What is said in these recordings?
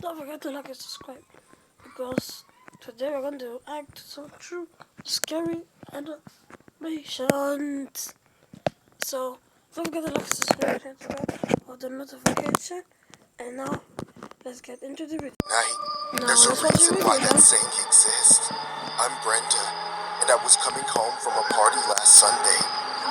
don't forget to like and subscribe, because today we're going to act some true scary animations. So don't forget to like and subscribe and for the notification. And now let's get into the video. There's a reason why that saying exists. I'm Brenda, and I was coming home from a party last Sunday.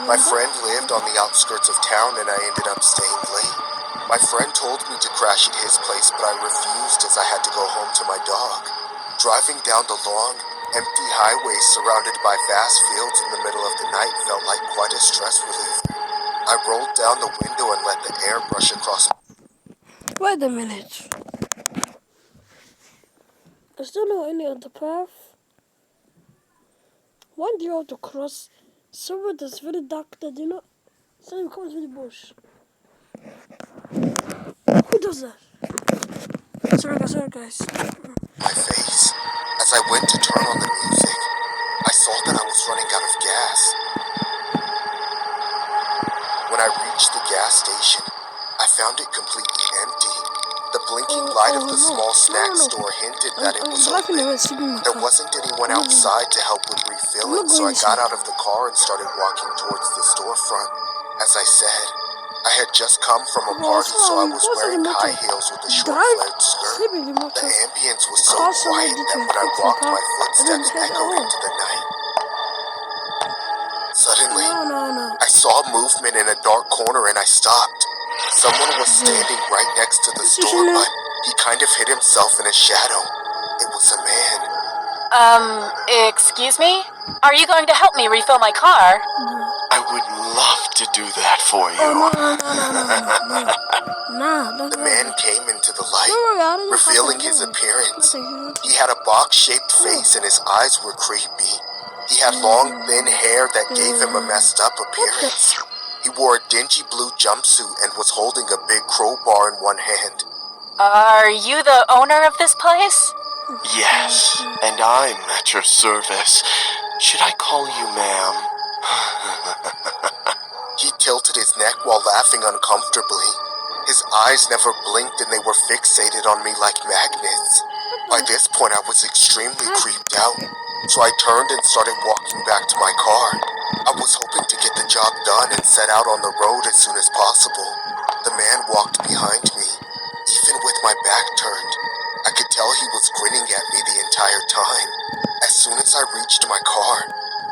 My friend lived on the outskirts of town, and I ended up staying late. My friend told me to crash at his place, but I refused as I had to go home to my dog. Driving down the long, empty highway surrounded by vast fields in the middle of the night felt like quite a stress reliever. I rolled down the window and let the air brush across. Wait a minute. I still know any other path. Why do you have to cross somewhere that's very dark that you know? Something comes with the bush. Who does that? Sorry guys. My face. As I went to turn on the music, I saw that I was running out of gas. When I reached the gas station, I found it completely empty. The blinking light of the small snack store hinted that it was open. There wasn't anyone outside to help with refilling, so I got out of the car and started walking towards the storefront. As I said, I had just come from a party, so I was wearing high heels with a short-flared skirt. The ambience was so quiet that when I walked, my footsteps echoed into the night. Suddenly, I saw movement in a dark corner and I stopped. Someone was standing right next to the store, but he kind of hid himself in a shadow. It was a man. Excuse me? Are you going to help me refill my car? I would love to do that for you. No. The man came into the light, revealing his appearance. He had a box-shaped face and his eyes were creepy. He had long, thin hair that gave him a messed-up appearance. He wore a dingy blue jumpsuit and was holding a big crowbar in one hand. Are you the owner of this place? Yes, and I'm at your service. Should I call you ma'am? He tilted his neck while laughing uncomfortably. His eyes never blinked and they were fixated on me like magnets. By this point I was extremely creeped out, so I turned and started walking back to my car. I was hoping to get the job done and set out on the road as soon as possible. The man walked behind me, even with my back turned. I could tell he was grinning at me the entire time. As soon as I reached my car,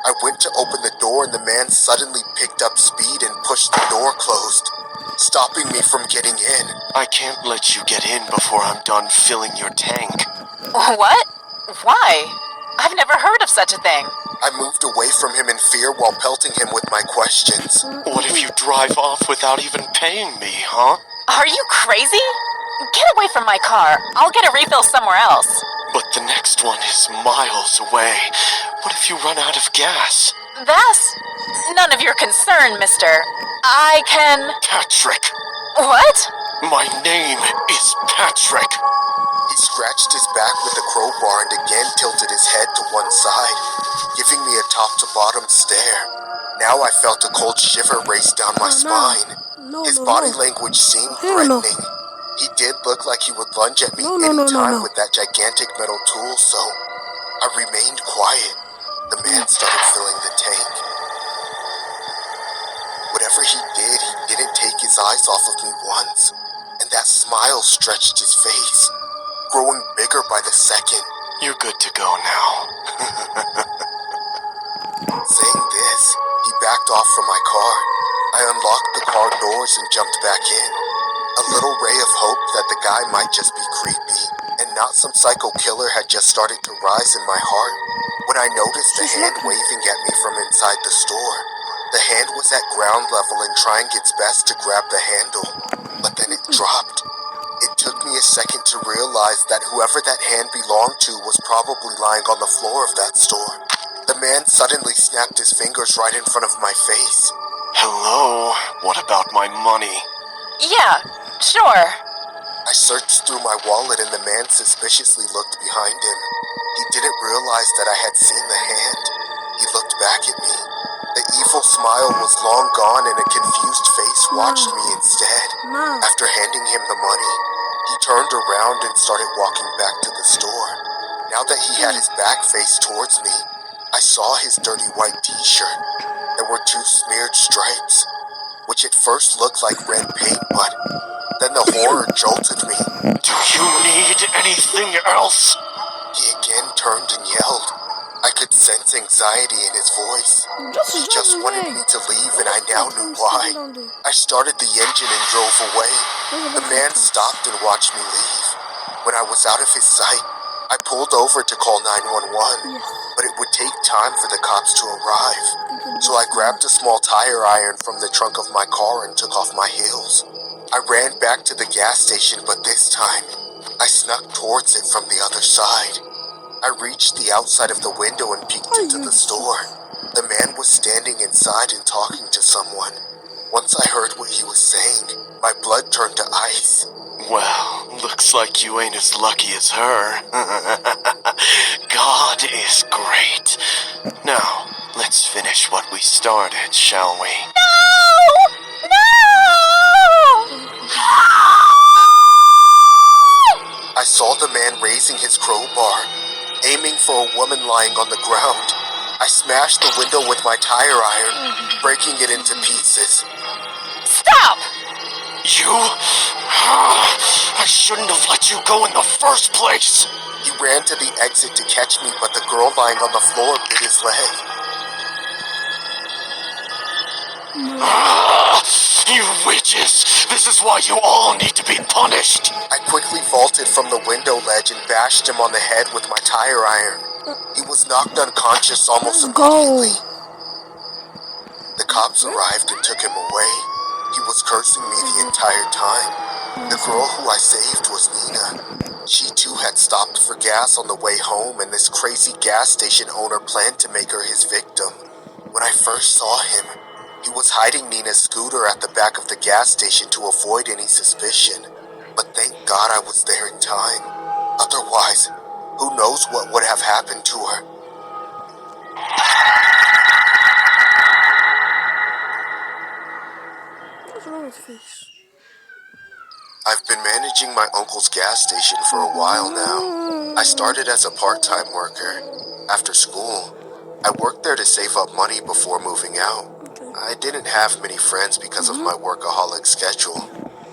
I went to open the door and the man suddenly picked up speed and pushed the door closed, stopping me from getting in. I can't let you get in before I'm done filling your tank. What? Why? I've never heard of such a thing. I moved away from him in fear while pelting him with my questions. What if you drive off without even paying me, huh? Are you crazy? Get away from my car. I'll get a refill somewhere else. But the next one is miles away. What if you run out of gas? That's none of your concern, mister. I can... Patrick! What? My name is Patrick! He scratched his back with the crowbar and again tilted his head to one side, giving me a top-to-bottom stare. Now I felt a cold shiver race down my spine. His body language seemed threatening. He did look like he would lunge at me any time with that gigantic metal tool, so I remained quiet. The man started filling the tank. Whatever he didn't take his eyes off of me once, and that smile stretched his face, growing bigger by the second. You're good to go now. Saying this, he backed off from my car. I unlocked the car doors and jumped back in. A little ray of hope that the guy might just be creepy and not some psycho killer had just started to rise in my heart when I noticed a hand waving at me from inside the store. The hand was at ground level and trying its best to grab the handle, but then it dropped. It took me a second to realize that whoever that hand belonged to was probably lying on the floor of that store. The man suddenly snapped his fingers right in front of my face. Hello, what about my money? Yeah, sure. I searched through my wallet and the man suspiciously looked behind him. He didn't realize that I had seen the hand. He looked back at me. The evil smile was long gone and a confused face watched me instead. After handing him the money, He turned around and started walking back to the store. Now that he had his back faced towards me, I saw his dirty white t-shirt. There were 2 smeared stripes, which at first looked like red paint, but then the horror jolted me. Do you need anything else? He again turned and yelled. I could sense anxiety in his voice. He just wanted me to leave, and I now knew why. I started the engine and drove away. The man stopped and watched me leave. When I was out of his sight, I pulled over to call 911, but it would take time for the cops to arrive. So I grabbed a small tire iron from the trunk of my car and took off my heels. I ran back to the gas station, but this time, I snuck towards it from the other side. I reached the outside of the window and peeked into the store. The man was standing inside and talking to someone. Once I heard what he was saying, my blood turned to ice. Well, looks like you ain't as lucky as her. God is great. Now, let's finish what we started, shall we? No! I saw the man raising his crowbar, aiming for a woman lying on the ground. I smashed the window with my tire iron, breaking it into pieces. Stop! You? I shouldn't have let you go in the first place. He ran to the exit to catch me, but the girl lying on the floor bit his leg. You witches! This is why you all need to be punished! I quickly vaulted from the window ledge and bashed him on the head with my tire iron. He was knocked unconscious almost immediately. The cops arrived and took him away. He was cursing me the entire time. The girl who I saved was Nina. She too had stopped for gas on the way home, and this crazy gas station owner planned to make her his victim. When I first saw him, he was hiding Nina's scooter at the back of the gas station to avoid any suspicion. But thank God I was there in time. Otherwise, who knows what would have happened to her. What's wrong with fish? I've been managing my uncle's gas station for a while now. I started as a part-time worker. After school, I worked there to save up money before moving out. I didn't have many friends because of my workaholic schedule.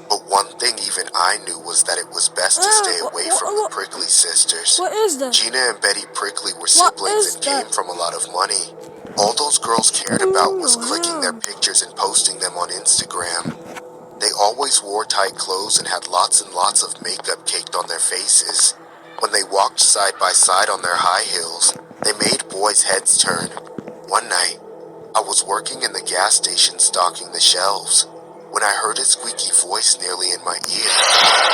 But one thing even I knew was that it was best to stay away from the Prickly sisters. What is that? Gina and Betty Prickly were siblings and came from a lot of money. All those girls cared about was clicking their pictures and posting them on Instagram. They always wore tight clothes and had lots and lots of makeup caked on their faces. When they walked side by side on their high heels, they made boys' heads turn. One night, I was working in the gas station stocking the shelves when I heard a squeaky voice nearly in my ear.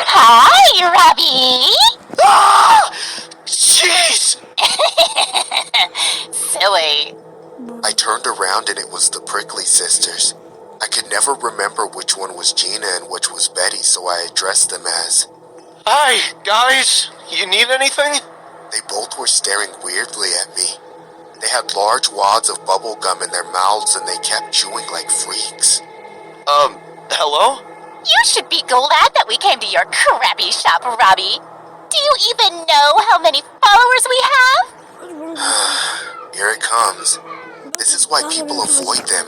Hi, Robbie! Ah! Jeez! Silly. I turned around and it was the Prickly sisters. I could never remember which one was Gina and which was Betty, so I addressed them as... Hi, guys. You need anything? They both were staring weirdly at me. They had large wads of bubble gum in their mouths and they kept chewing like freaks. Hello? You should be glad that we came to your crappy shop, Robbie. Do you even know how many followers we have? Here it comes. This is why people avoid them.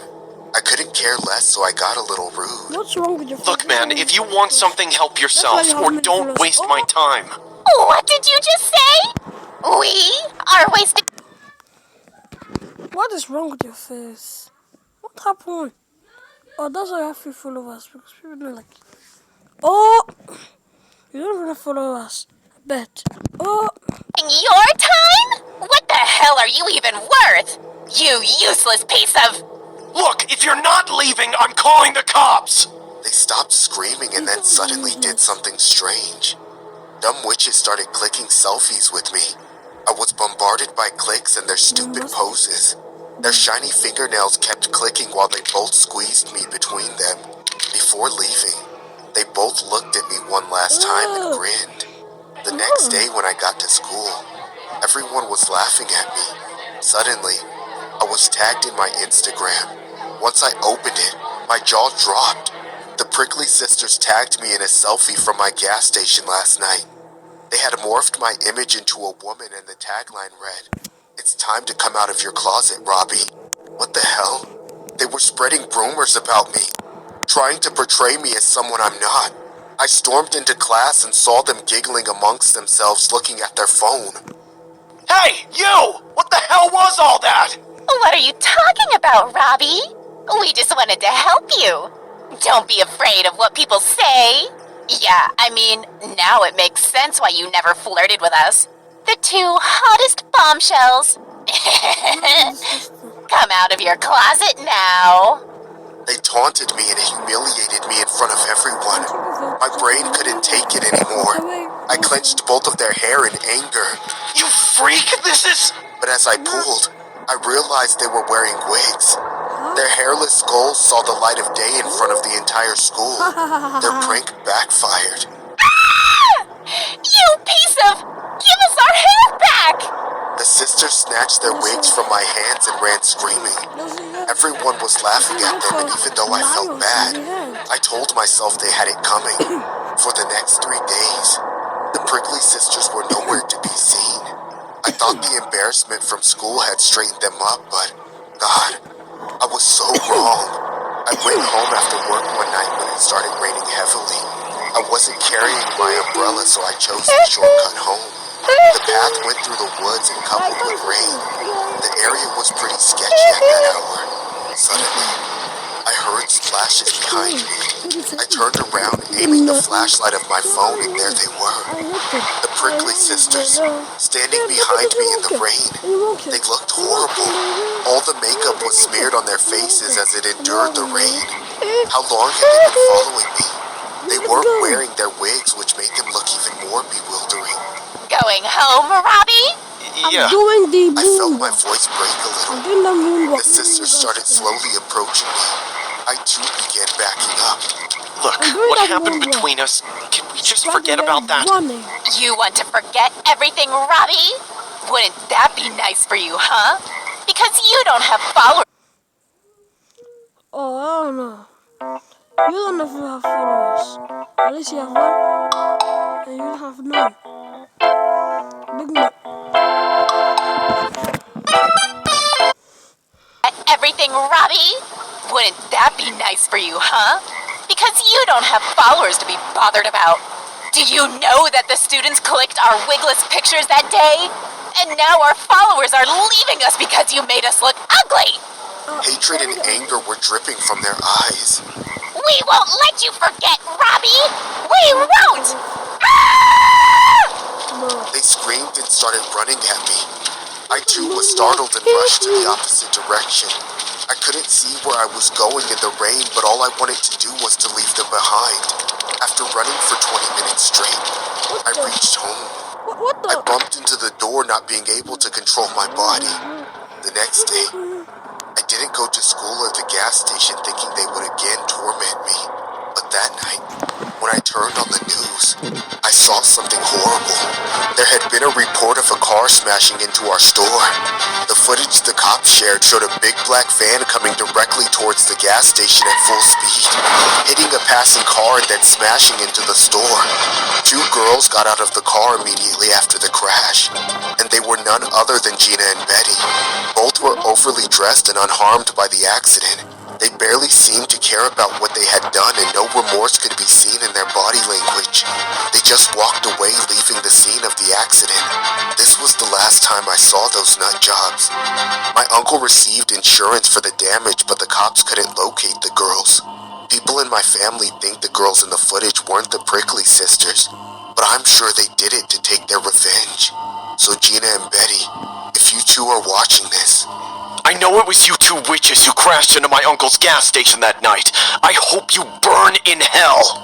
I couldn't care less, so I got a little rude. What's wrong with your fish? Look, man, if you want something, help yourself, or don't waste my time. What did you just say? We are wasting... What is wrong with your face? What happened? Oh, that's why I have few followers, because people don't like it. Oh! You don't even follow us. I bet. Oh! Your time? What the hell are you even worth? You useless piece of... Look, if you're not leaving, I'm calling the cops! They stopped screaming and then suddenly did something strange. Dumb witches started clicking selfies with me. I was bombarded by clicks and their stupid poses. Their shiny fingernails kept clicking while they both squeezed me between them. Before leaving, they both looked at me one last time and grinned. The next day when I got to school, everyone was laughing at me. Suddenly, I was tagged in my Instagram. Once I opened it, my jaw dropped. The Prickly Sisters tagged me in a selfie from my gas station last night. They had morphed my image into a woman and the tagline read, "It's time to come out of your closet, Robbie." What the hell? They were spreading rumors about me, trying to portray me as someone I'm not. I stormed into class and saw them giggling amongst themselves looking at their phone. Hey, you! What the hell was all that? What are you talking about, Robbie? We just wanted to help you. Don't be afraid of what people say. Yeah, I mean, now it makes sense why you never flirted with us. The two hottest bombshells. Come out of your closet now. They taunted me and humiliated me in front of everyone. My brain couldn't take it anymore. I clenched both of their hair in anger. You freak! This is... But as I pulled, I realized they were wearing wigs. Their hairless skulls saw the light of day in front of the entire school. Their prank backfired. Ah! You piece of... Give us our hair back! The sisters snatched their wigs from my hands and ran screaming. Everyone was laughing at them, and even though I felt bad, I told myself they had it coming. For the next 3 days, the Prickly Sisters were nowhere to be seen. I thought the embarrassment from school had straightened them up, but God, I was so wrong. I went home after work one night when it started raining heavily. I wasn't carrying my umbrella, so I chose the shortcut home. The path went through the woods and coupled with rain. The area was pretty sketchy at that hour. Suddenly, I heard splashes behind me. I turned around, aiming the flashlight of my phone, and there they were. The Prickly Sisters, standing behind me in the rain. They looked horrible. All the makeup was smeared on their faces as it endured the rain. How long had they been following me? They weren't wearing their wigs, which made them look even more bewildering. Going home, Robbie? Yeah. I felt my voice break a little. The sisters started slowly approaching me. I too began backing up. Look, what happened between us? Can we just forget about that? You want to forget everything, Robbie? Wouldn't that be nice for you, huh? Because you don't have followers. Oh, I don't know. You don't know if you have followers. At least you have one, and you have none. Big man. Everything, Robbie? Wouldn't that be nice for you, huh? Because you don't have followers to be bothered about. Do you know that the students clicked our wigless pictures that day? And now our followers are leaving us because you made us look ugly. Hatred and anger were dripping from their eyes. We won't let you forget, Robbie! We won't! Ah! They screamed and started running at me. I too was startled and rushed to the opposite direction. I couldn't see where I was going in the rain, but all I wanted to do was to leave them behind. After running for 20 minutes straight, I reached home. I bumped into the door, not being able to control my body. The next day, I didn't go to school or the gas station thinking they would again torment me. But that night, when I turned on the news, I saw something horrible. There had been a report of a car smashing into our store. The footage the cops shared showed a big black van coming directly towards the gas station at full speed, hitting a passing car and then smashing into the store. 2 girls got out of the car immediately after the crash, and they were none other than Gina and Betty. Both were overly dressed and unharmed by the accident. They barely seemed to care about what they had done, and no remorse could be seen in their body language. They just walked away, leaving the scene of the accident. This was the last time I saw those nut jobs. My uncle received insurance for the damage, but the cops couldn't locate the girls. People in my family think the girls in the footage weren't the Prickly Sisters, but I'm sure they did it to take their revenge. So Gina and Betty, if you two are watching this, I know it was you 2 witches who crashed into my uncle's gas station that night. I hope you burn in hell.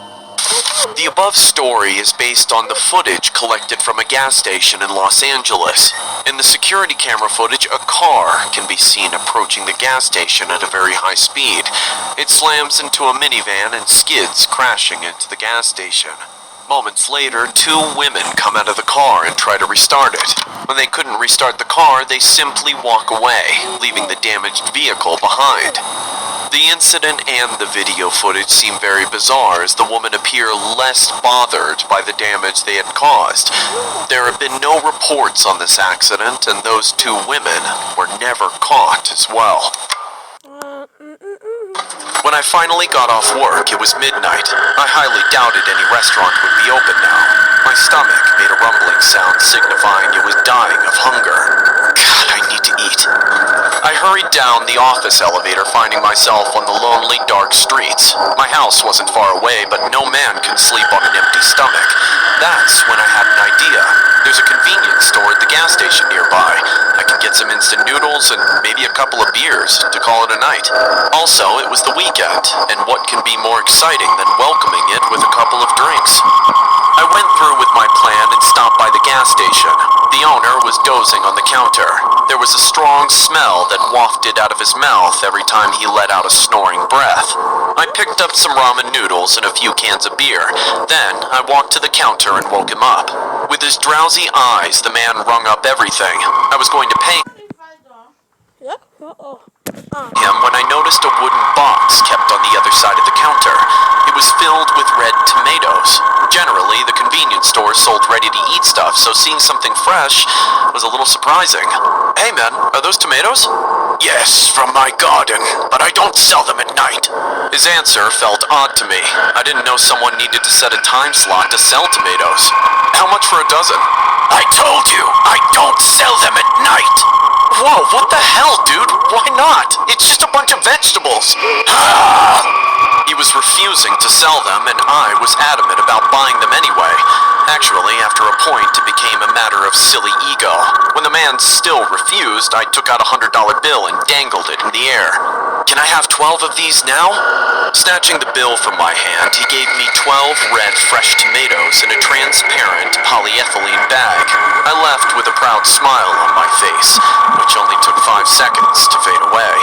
The above story is based on the footage collected from a gas station in Los Angeles. In the security camera footage, a car can be seen approaching the gas station at a very high speed. It slams into a minivan and skids, crashing into the gas station. Moments later, 2 women come out of the car and try to restart it. When they couldn't restart the car, they simply walk away, leaving the damaged vehicle behind. The incident and the video footage seem very bizarre as the woman appear less bothered by the damage they had caused. There have been no reports on this accident, and those two women were never caught as well. When I finally got off work, it was midnight. I highly doubted any restaurant would be open now. My stomach made a rumbling sound signifying it was dying of hunger. God, I need to eat. I hurried down the office elevator, finding myself on the lonely, dark streets. My house wasn't far away, but no man can sleep on an empty stomach. That's when I had an idea. There's a convenience store at the gas station nearby. I can get some instant noodles and maybe a couple of beers to call it a night. Also, it was the weekend, and what can be more exciting than welcoming it with a couple of drinks? I went through with my plan and stopped by the gas station. The owner was dozing on the counter. There was a strong smell that wafted out of his mouth every time he let out a snoring breath. I picked up some ramen noodles and a few cans of beer. Then I walked to the counter and woke him up. With his drowsy eyes, the man rung up everything. I was going to pay him when I noticed a wooden box kept on the other side of the counter. It was filled with red tomatoes. Generally, the convenience store sold ready-to-eat stuff, so seeing something fresh was a little surprising. Hey man, are those tomatoes? Yes, from my garden, but I don't sell them at night. His answer felt odd to me. I didn't know someone needed to set a time slot to sell tomatoes. How much for a dozen? I told you, I don't sell them at night. Whoa, what the hell, dude? Why not? It's just a bunch of vegetables. He was refusing to sell them, and I was adamant about buying them anyway. Actually, after a point, it became a matter of silly ego. When the man still refused, I took out a $100 bill and dangled it in the air. Can I have 12 of these now? Snatching the bill from my hand, he gave me 12 red fresh tomatoes in a transparent polyethylene bag. I left with a proud smile on my face, which only took 5 seconds to fade away.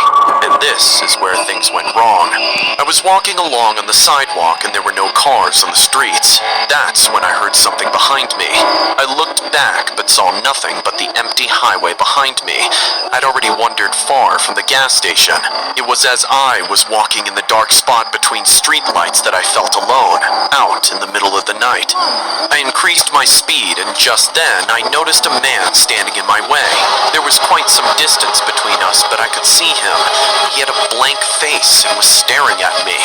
And this is where things went wrong. I was walking along on the sidewalk and there were no cars on the streets. That's when I heard something behind me. I looked back but saw nothing but the empty highway behind me. I'd already wandered far from the gas station. It was as I was walking in the dark spot between streetlights that I felt alone, out in the middle of the night. I increased my speed and just then I noticed a man standing in my way. There was quite some distance between us, but I could see him. He had a blank face and was staring at me.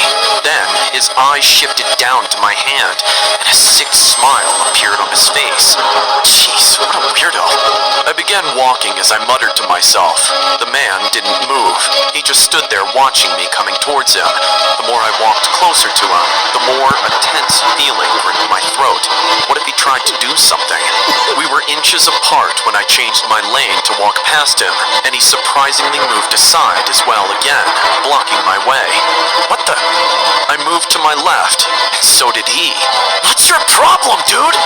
Then his eyes shifted down to my hand, and a sick smile appeared on his face. Jeez, what a weirdo. I began walking as I muttered to myself. The man didn't move. He just stood there watching me coming towards him. The more I walked closer to him, the more a tense feeling gripped my throat. What if he tried to do something? We were inches apart when I changed my lane to walk past him, and he surprisingly moved aside as well again, blocking my way. What the? I moved to my left, and so did he. What's your problem, dude?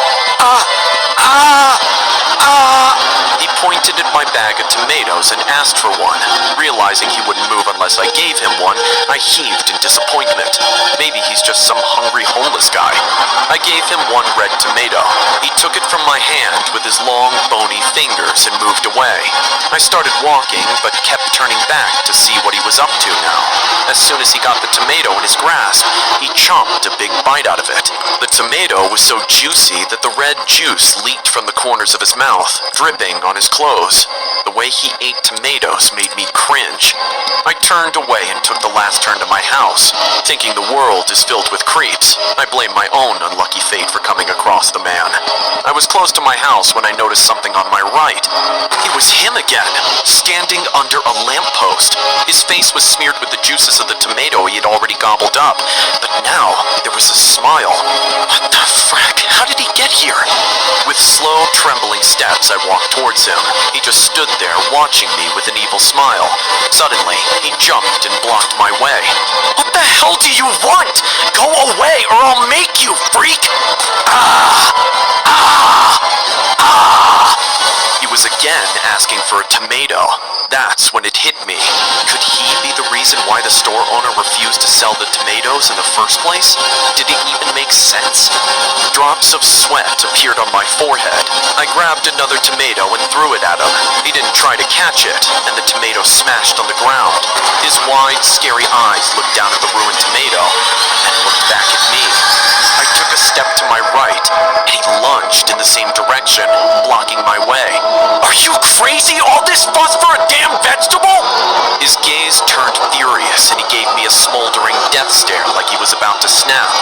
He pointed at my bag of tomatoes and asked for one. Realizing he wouldn't move unless I gave him one, I heaved in disappointment. Maybe he's just some hungry homeless guy. I gave him one red tomato. He took it from my hand with his long, bony fingers and moved away. I started walking, but kept turning back to see what he was up to now. As soon as he got the tomato in his grasp, he chomped a big bite out of it. The tomato was so juicy that the red juice leaked from the corners of his mouth, dripping on his clothes. The way he ate tomatoes made me cringe. I turned away and took the last turn to my house, thinking the world is filled with creeps. I blame my own unlucky fate for coming across the man. I was close to my house when I noticed something on my right. It was him again, standing under a lamppost. His face was smeared with the juices of the tomato he had already gobbled up, but now there was a smile. What the frack? How did he get here? With slow, trembling steps, I walked towards him. He just stood there, watching me with an evil smile. Suddenly, he jumped and blocked my way. What the hell do you want? Go away, or I'll make you, freak! He was again asking for a tomato. That's when it hit me. Could he be the reason why the store owner refused to sell the tomatoes in the first place? Did it even make sense? Drops of sweat appeared on my forehead. I grabbed grabbed another tomato and threw it at him. He didn't try to catch it, and the tomato smashed on the ground. His wide, scary eyes looked down at the ruined tomato and looked back at me. I took a step to my right, and he lunged in the same direction, blocking my way. Are you crazy? All this fuss for a damn vegetable? His gaze turned furious, and he gave me a smoldering death stare like he was about to snap.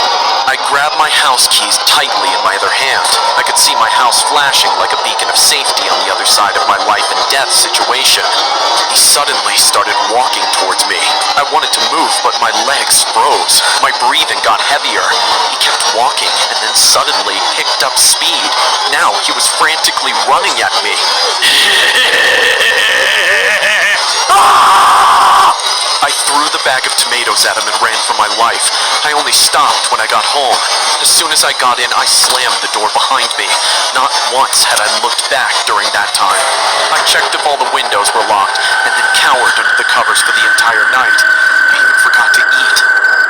I grabbed my house keys tightly in my other hand. I could see my house flashing like a beacon of safety on the other side of my life and death situation. He suddenly started walking towards me. I wanted to move, but my legs froze. My breathing got heavier. He kept walking, and then suddenly picked up speed. Now he was frantically running at me. I threw the bag of tomatoes at him and ran for my life. I only stopped when I got home. As soon as I got in, I slammed the door behind me. Not once had I looked back during that time. I checked if all the windows were locked, and then cowered under the covers for the entire night. I even forgot to eat.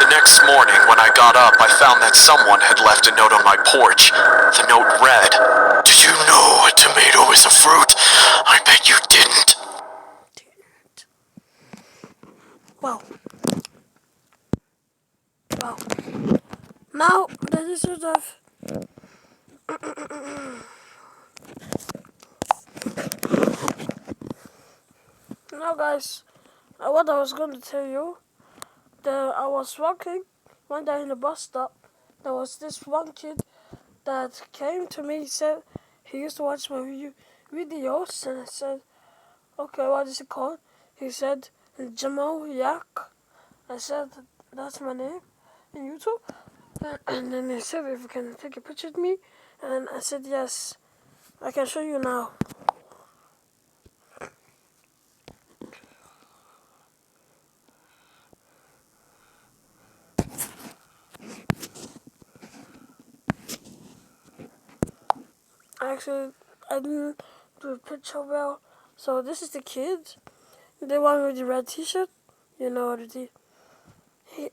The next morning, when I got up, I found that someone had left a note on my porch. The note read, "Did you know a tomato is a fruit? I bet you didn't." Wow. Now that is sort of now, guys. What I was going to tell you, that I was walking one day in the bus stop. There was this one kid that came to me. He said he used to watch my videos, and I said, "Okay, what is it called?" He said, "Jamal Yak." I said, "That's my name in YouTube." And then he said, "If you can take a picture of me," and I said, "Yes, I can show you now." Actually, I didn't do a picture well. So this is the kid, the one with the red T-shirt. You know the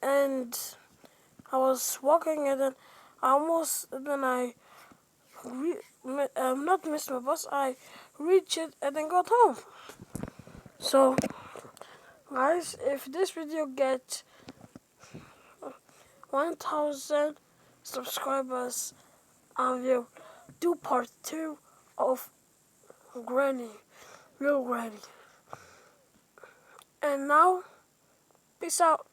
and I was walking, and then not missed my bus. I reached it and then got home. So, guys, if this video gets 1,000 subscribers, I will do part 2 of Granny, real Granny. And now, peace out.